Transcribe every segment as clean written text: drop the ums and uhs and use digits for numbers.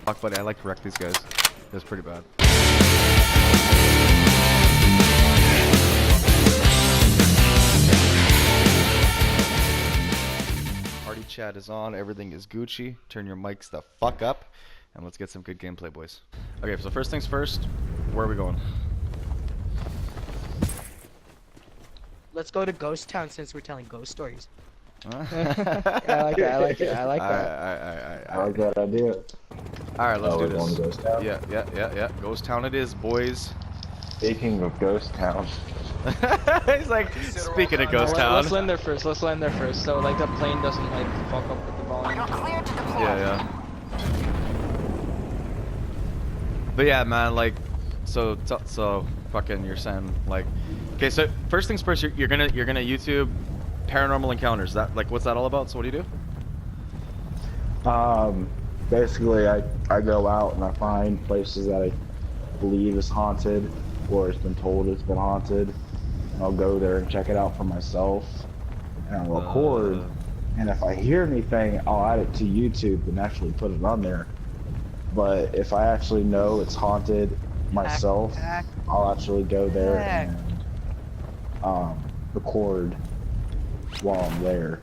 Fuck, buddy, I like to wreck these guys. It was pretty bad. Party chat is on. Everything is Gucci. Turn your mics the fuck up, and let's get some good gameplay, boys. Okay, so first things first. Where are we going? Let's go to Ghost Town since we're telling ghost stories. I like it. I like it. I like that. I like that idea. Alright, let's do Going to this. Ghost Town? Yeah. Ghost Town it is, boys. Speaking of Ghost Town. He's like, speaking of Ghost Town. Let's land there first. Let's land there first. So like the plane doesn't like fuck up with the volume. Yeah. But yeah, man, like, so fucking, you're saying like, okay, so first things first, you're gonna YouTube paranormal encounters. That like, what's that all about? So what do you do? Basically, I go out and I find places that I believe is haunted, or it's been told it's been haunted. And I'll go there and check it out for myself, and I'll record. And if I hear anything, I'll add it to YouTube and actually put it on there. But if I actually know it's haunted myself, I'll actually go there and record while I'm there.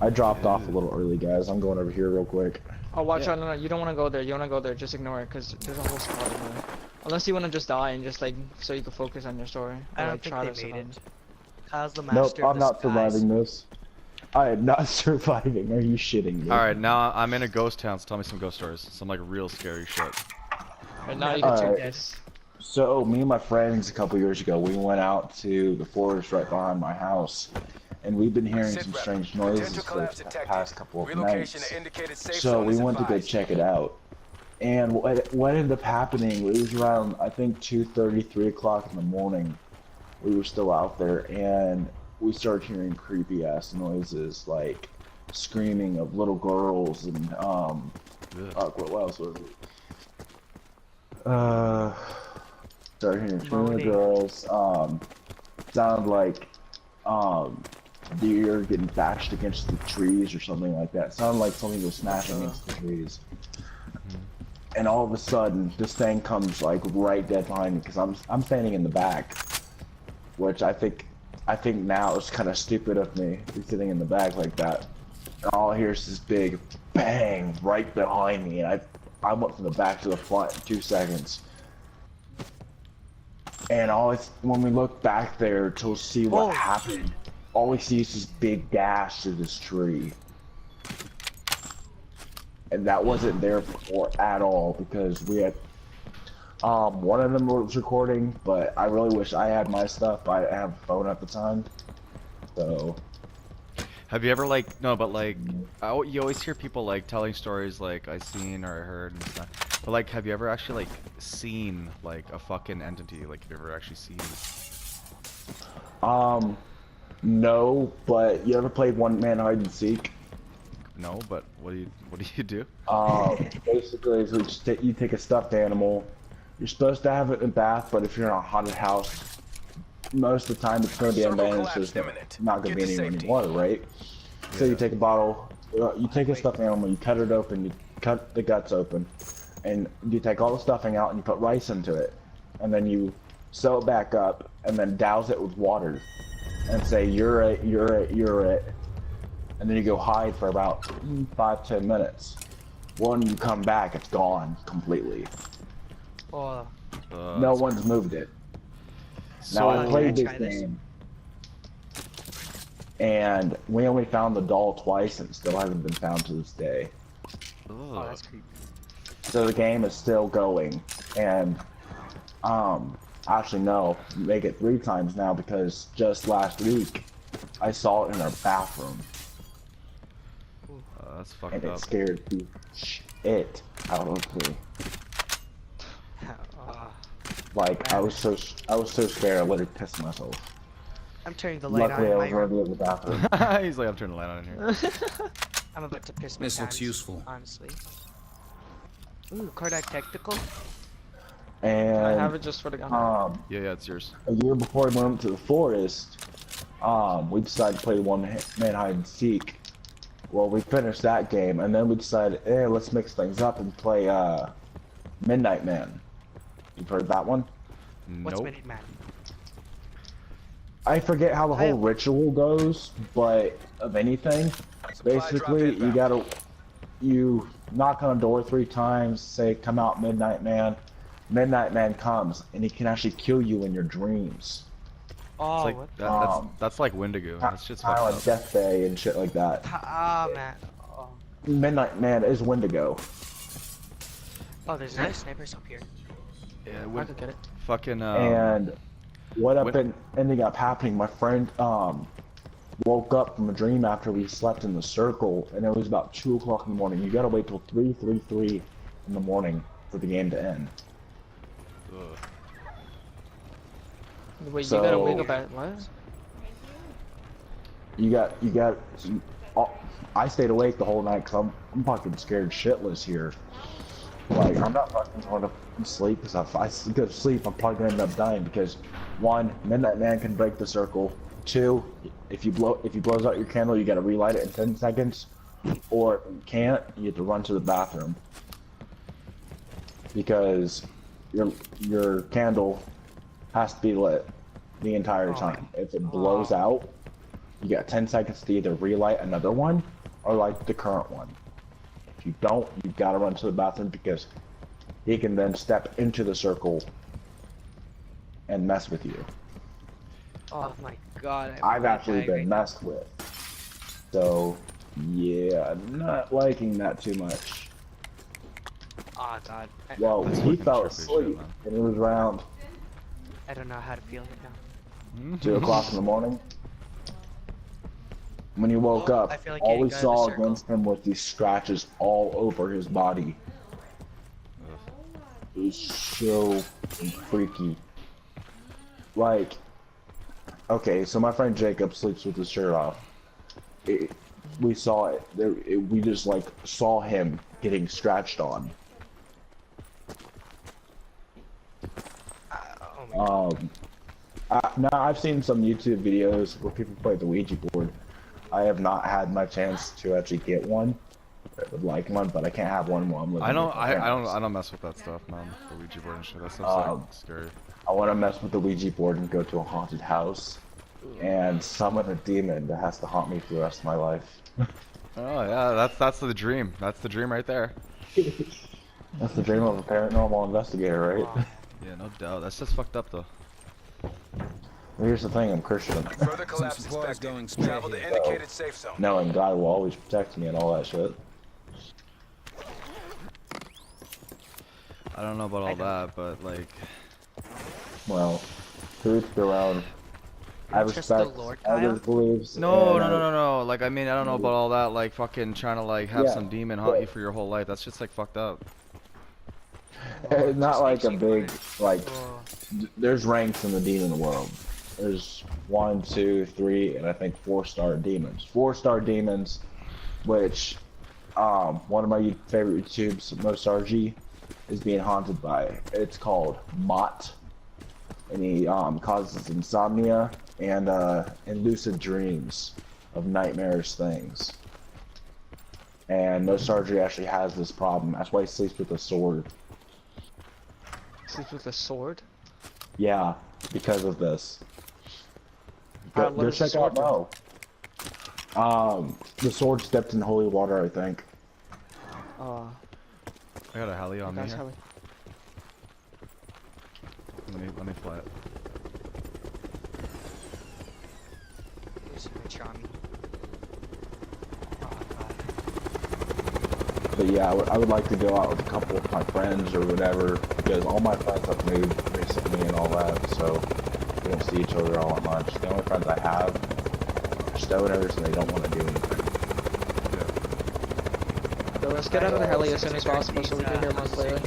I dropped off a little early, guys. I'm going over here real quick. Oh, watch out! No, you don't want to go there. You want to go there. Just ignore it, cause there's a whole spot in there. Unless you want to just die and just like so you can focus on your story. I Or, don't like, think they made survive. it. Kyle's the master Nope, of I'm the not skies. surviving this. I am not surviving. Are you shitting me? Alright, now I'm in a ghost town, so tell me some ghost stories. Some like real scary shit. Right now you can check Alright. this. So, me and my friends a couple years ago, we went out to the forest right behind my house. And we've been hearing some strange noises for the past couple of nights. So we went to go check it out. And what ended up happening, it was around, I think, 2:30, 3 o'clock in the morning. We were still out there, and we started hearing creepy-ass noises, like screaming of little girls, and, what else was it? Started hearing screaming of girls, sounded like, deer getting bashed against the trees or something like that. It sounded like something was smashing against the trees. And all of a sudden, this thing comes like right dead behind me because I'm standing in the back, which I think now it's kind of stupid of me to be sitting in the back like that. And all I hear is this big bang right behind me, and I went from the back to the front in 2 seconds. And when we look back there to see what happened, all we see is this big gash to this tree. And that wasn't there before at all, because we had, one of them was recording, but I really wish I had my stuff. I didn't have a phone at the time, so. Have you ever like, no, but like, you always hear people like telling stories like I seen or I heard and stuff. But like, have you ever actually like seen like a fucking entity? Like, have you ever actually seen? No, but you ever played One Man Hide and Seek? No, but what do you do? Basically, so you take a stuffed animal. You're supposed to have it in a bath, but if you're in a haunted house, most of the time it's going to be unbalanced, so there's not going to be any water, right? Yeah. So you take a bottle, you take a stuffed animal, you cut it open, you cut the guts open, and you take all the stuffing out and you put rice into it, and then you sew it back up, and then douse it with water, and say you're it, and then you go hide for about 5-10 minutes. When you come back, it's gone completely. No one's moved it. Now I played this game, and we only found the doll twice, and it still hasn't been found to this day. Oh, that's creepy. So the game is still going, and actually no, make it 3 times now, because just last week I saw it in our bathroom. That's fucked and up. It scared the shit out of me. Like I was so scared I literally pissed myself. I'm turning the light Luckily, on. I was already in the bathroom. He's like, I'm turning the light on in here. I'm about to piss my This looks pants, useful. honestly. Ooh, Kodak Tactical. And I have it just for the gun. Yeah, it's yours. A year before we went to the forest, we decided to play One Man Hide and Seek Well, we finished that game, and then we decided, let's mix things up and play Midnight Man. You've heard that one? What's Nope. Minute Man? I forget how the whole ritual goes, but of anything, basically you knock on a door 3 times, say come out Midnight Man. Midnight Man comes, and he can actually kill you in your dreams. Oh, It's like what? that's like Wendigo. That's just Kind of fucked like up. Death Bay and shit like that. Ah, man. Oh. Midnight Man is Wendigo. Oh, there's nice snipers up here. Yeah, I could get it. fucking And what ended up happening, my friend woke up from a dream after we slept in the circle, and it was about 2 o'clock in the morning. You gotta wait till 3:33 in the morning for the game to end. ugh. Wait, So- you gotta wake up at what? I stayed awake the whole night because I'm fucking scared shitless here. Like, I'm not fucking going to sleep because if I go to sleep, I'm probably going to end up dying because 1, Midnight Man can break the circle. 2, if he blows out your candle, you got to relight it in 10 seconds. Or if you can't, you have to run to the bathroom. Because your candle has to be lit the entire time. If it blows out, you got 10 seconds to either relight another one or light the current one. If you don't, you gotta run to the bathroom because he can then step into the circle and mess with you. Oh my god. I've actually been messed with. So, yeah, I'm not liking that too much. Oh god. Well, That's he fucking fell trippy shit, asleep, man. and it was around I don't know how to feel it now. 2 o'clock in the morning. When he woke Oh, up, I feel like all we getting out of the saw circle. against him was these scratches all over his body. It was so freaky. Like, okay, so my friend Jacob sleeps with his shirt off. We saw it. We just like saw him getting scratched on. Oh my god. Now I've seen some YouTube videos where people play the Ouija board. I have not had my chance to actually get one. I would like one, but I can't have one while I'm living. I don't with my parents. I don't mess with that stuff, man. The Ouija board and shit. That stuff's like scary. I want to mess with the Ouija board and go to a haunted house and summon a demon that has to haunt me for the rest of my life. Oh yeah, that's the dream. That's the dream right there. That's the dream of a paranormal investigator, right? Yeah, no doubt. That's just fucked up though. Well, here's the thing, I'm Christian. Further collapse expected. Travel to indicated safe zone. Knowing God will always protect me and all that shit. I don't know about all that, but like, Well, to each their own. I Trust the respect Lord, others' Kyle? beliefs. no, and no, I- no, no, no. Like, I mean, I don't know about all that. Like, fucking trying to like have Yeah, some demon haunt but- you for your whole life. That's just like fucked up. It's not just like makes a you big, like, Oh. there's ranks in the demon world. There's 1, 2, 3, and I think 4-star demons. 4-star demons, which, one of my favorite YouTubes, Most RG, is being haunted by. It's called Mott, and he causes insomnia and lucid dreams of nightmarish things. And Most RG actually has this problem. That's why he sleeps with a sword. Sleeps with a sword? Yeah, because of this. What Go does the check out sword do? Mo. The sword stepped in holy water, I think. I got a heli on me That's here. how we... Let me fly it. Here's my Chami. Oh god. But yeah, I would like to go out with a couple of my friends or whatever, because all my friends have moved recently and all that, so we don't see each other all that much. The only friends I have are stoners and they don't want to do anything. So let's get out of the heli as soon as possible so we can hear more clearly.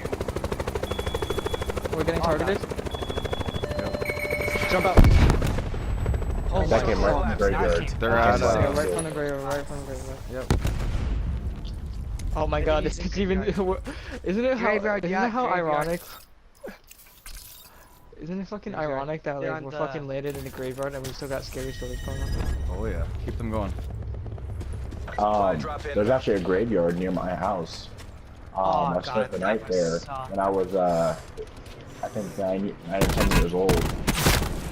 We're getting targeted. Jump out. Oh That my came right from the god. graveyard. They're at Right uh, from the graveyard, right from the graveyard. Yep. Oh my god, this is even... Isn't it how, Graveyard, isn't yeah, it how graveyard. ironic? Isn't it fucking Graveyard. ironic that They're like on we're the- fucking landed in a graveyard and we still got scary stories going on? Oh yeah. Keep them going. There's actually a graveyard near my house. Oh, I God, spent the that night must there suck. when I was, I think 9 or 10 years old.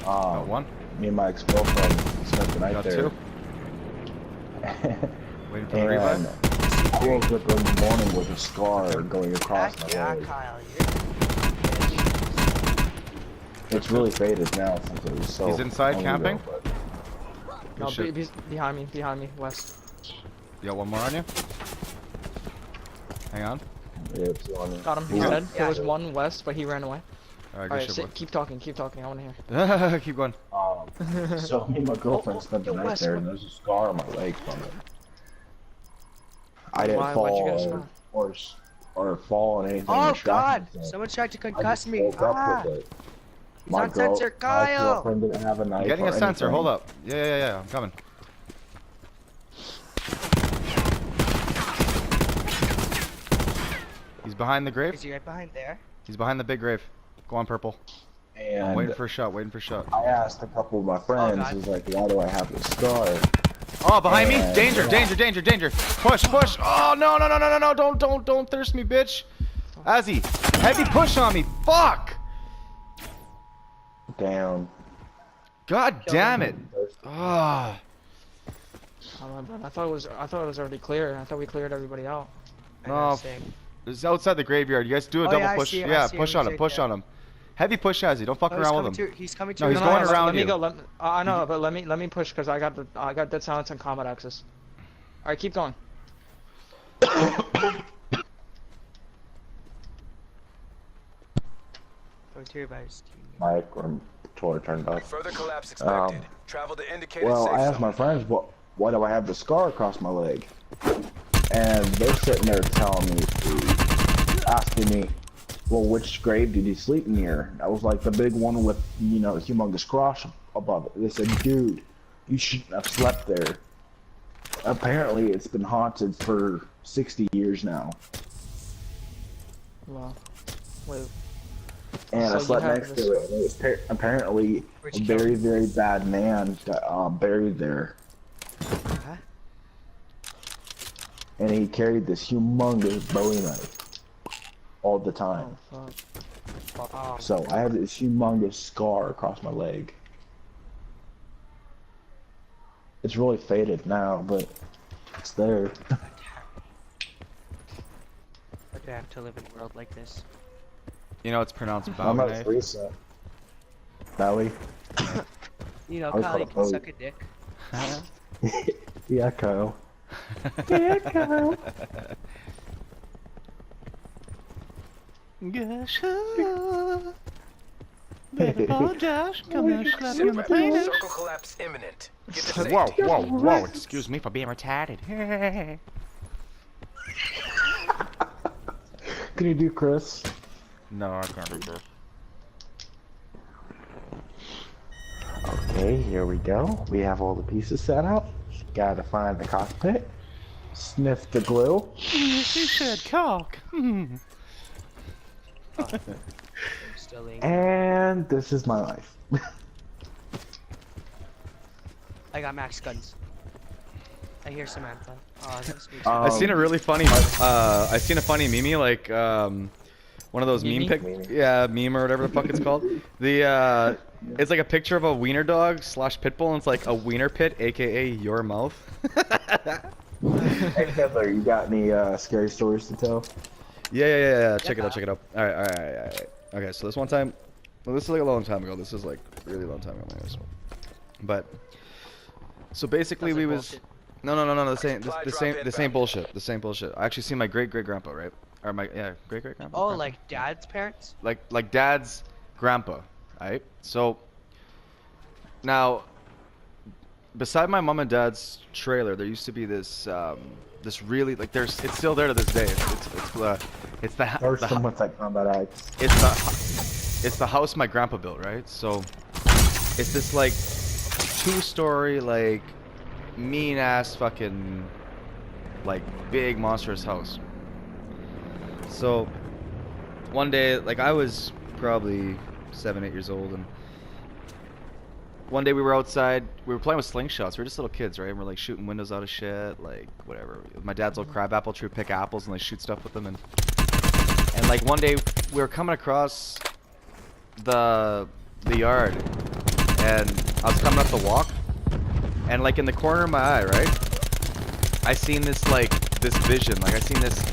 Got one. Me and my ex-girlfriend spent the night Got there. two. Waiting for the revive. And I woke up in the morning with a scar going across my Yeah, leg. Kyle, It's really faded now since it was so He's inside long camping? ago, but No, shit. behind me, west. You got one more on you? Hang on. yeah, it's on me. Got him. He's Yeah. dead. There was Yeah. one west, but he ran away. Alright, Alright, good shit, keep talking. I want to hear. boy. Keep going. So me and my girlfriend spent the yo, night Wes, there, what- and there's a scar on my leg from it. I didn't Why'd you get a fall scar? or fall on anything. Oh, that shocked God. me. Someone tried to I concuss just me. woke up Ah. with it. He's on sensor, My Kyle. girlfriend didn't have a knife. I'm getting or a sensor. anything. Hold up. Yeah. I'm coming. He's behind the grave. Is he right behind there? He's behind the big grave. Go on, purple. I'm And waiting for a shot. Waiting for a shot. I asked a couple of my friends, God. he's like, why do I have this scar? Oh, behind me! Yeah. Danger! Push! Oh no! Don't thirst me, bitch! Azzy, heavy push on me! Fuck! Down. God damn it! Ah, Oh my bad. I thought it was already clear. I thought we cleared everybody out. I No. gotta say. it's outside the graveyard. You guys do a Oh, double yeah, I push. see him, I Yeah, see push him, on he's him. right Push there. on him. Heavy push, Azzy. Don't fuck Oh, he's around coming with him. to. He's coming to. No, he's us. going around let me you. go. I know, but let me push because I got dead silence and combat access. All right, keep going. Going to by his team. Mic or Tor turned off. Further collapse expected. Travel to indicated Well, safe I asked zone. my friends, why do I have the scar across my leg? And they're sitting there telling me, asking me, well, which grave did you sleep near? I was like, the big one with, you know, humongous cross above it. They said, dude, you shouldn't have slept there. Apparently, it's been haunted for 60 years now. Well, wait. And So I you slept have next this- to it. And it was apparently Where'd a you kill very, him? very bad man got buried there. Huh? And he carried this humongous Bowie knife all the time. Oh fuck. Oh, So I have this humongous scar across my leg. It's really faded now, but it's there. Why do I have to live in a world like this? You know it's pronounced I'm Bowie not knife. recent. Bowie. You know, I was Kyle, you called a can Bowie. suck a dick. Yeah, Kyle. Yeah, Kyle. Gosh, Josh, come and slap you in the penis. Circle collapse imminent. Get to safety. Whoa! Excuse me for being retarded. Can you do Chris? No, I can't do this. Okay, here we go. We have all the pieces set up. Gotta find the cockpit. Sniff the glue. You said cock. I'm still angry. And this is my life. I got max guns. I hear Samantha. Oh, that's good. I seen a really funny. I seen a funny meme like one of those meme Meme? meme or whatever the fuck it's called. The it's like a picture of a wiener dog / pitbull, and it's like a wiener pit, aka your mouth. Hey Hitler, you got any scary stories to tell? Yeah. Check it out. All right. Okay, so this one time, well, this is like a long time ago. This is like really long time ago, anyways. But so basically, Sounds we like was bullshit. No. The same Supply bullshit. I actually seen my great grandpa, right? Or my great grandpa. Oh, grandpa? like dad's parents? like dad's grandpa, right? So now beside my mom and dad's trailer, there used to be this this really like it's still there to this day. It's Person with that combat axe. it's the house my grandpa built, right? So it's this like 2-story like mean ass fucking like big monstrous house. So one day, like I was probably 7, 8 years old, and one day we were outside, we were playing with slingshots. We were just little kids, right? And we're like shooting windows out of shit, like whatever. My dad's old crab apple tree, pick apples and like shoot stuff with them. And like one day we were coming across the yard, and I was coming up the walk, and like in the corner of my eye, right, I seen this like this vision, like I seen this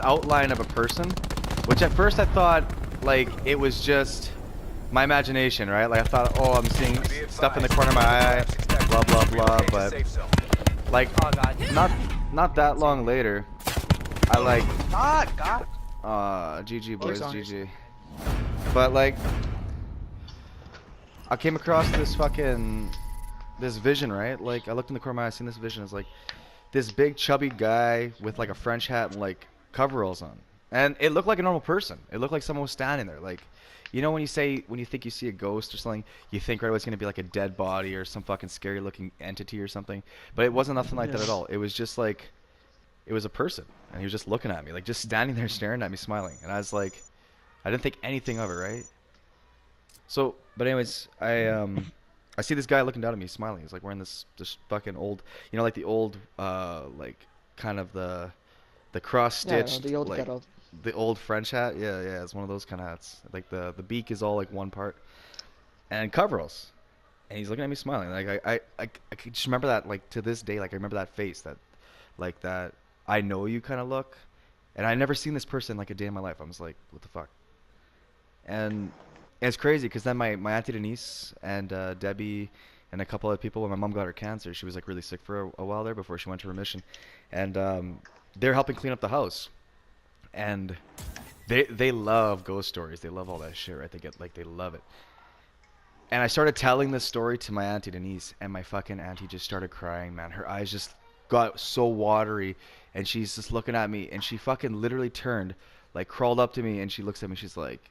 outline of a person, which at first I thought like it was just my imagination, right? Like I thought, oh, I'm seeing stuff in the corner of my eye, blah blah blah, but like Oh god. not that long later, I like God. GG boys, on. GG. But like I came across this vision, right? Like I looked in the corner of my eye, I seen this vision. It's like this big chubby guy with like a French hat and like coveralls on. And it looked like a normal person. It looked like someone was standing there. Like, you know when you think you see a ghost or something, you think right away it's gonna be like a dead body or some fucking scary looking entity or something. But it wasn't nothing like that at all. It was just like, it was a person, and he was just looking at me, like just standing there staring at me, smiling. And I was like, I didn't think anything of it, right? So, but anyways, I see this guy looking down at me, smiling. He's like wearing this fucking old, you know, like the old, like kind of the cross stitched, the old like ghetto. the old French hat. Yeah, yeah, it's one of those kind of hats. Like the beak is all like one part, and coveralls. And he's looking at me smiling. Like I could just remember that, like to this day, like I remember that face, that like that I know you kind of look. And I never seen this person like a day in my life. I was like, what the fuck? And it's crazy because then my auntie Denise and Debbie and a couple other people, when my mom got her cancer, she was like really sick for a while there before she went to remission, and they're helping clean up the house, and they love ghost stories. They love all that shit, right? They love it. And I started telling this story to my auntie Denise, and my fucking auntie just started crying, man. Her eyes just got so watery, and she's just looking at me, and she fucking literally turned, like crawled up to me, and she looks at me, she's like,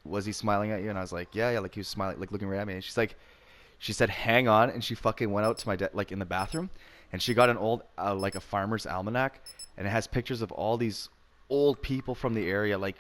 was he smiling at you? And I was like, yeah, like he was smiling, like looking right at me. And she said, hang on, and she fucking went out to my like in the bathroom, and she got an old like a farmer's almanac, and it has pictures of all these old people from the area, like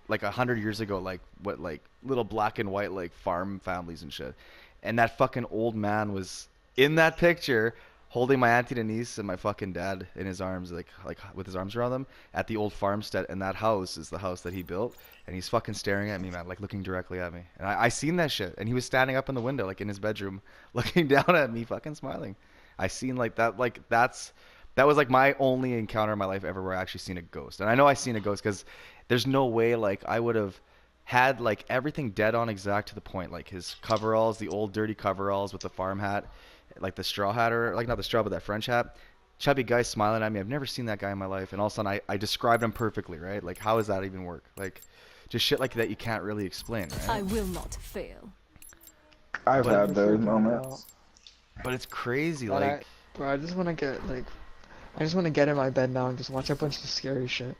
100 years ago, like what, like little black and white like farm families and shit. And that fucking old man was in that picture, holding my auntie Denise and my fucking dad in his arms, like with his arms around them at the old farmstead. And that house is the house that he built, and he's fucking staring at me, man, like looking directly at me. And I seen that shit, and he was standing up in the window, like in his bedroom, looking down at me, fucking smiling. I seen like that, like that was like my only encounter in my life ever where I actually seen a ghost. And I know I seen a ghost because there's no way like I would have had like everything dead on exact to the point, like his coveralls, the old dirty coveralls with the farm hat, like the straw hat, or like not the straw but that French hat, chubby guy smiling at me. I've never seen that guy in my life, and all of a sudden I described him perfectly, right? Like how does that even work? Like just shit like that you can't really explain, right? I will not fail. I've But- had those moments. But it's crazy, But like bro, I just want to get in my bed now and just watch a bunch of scary shit.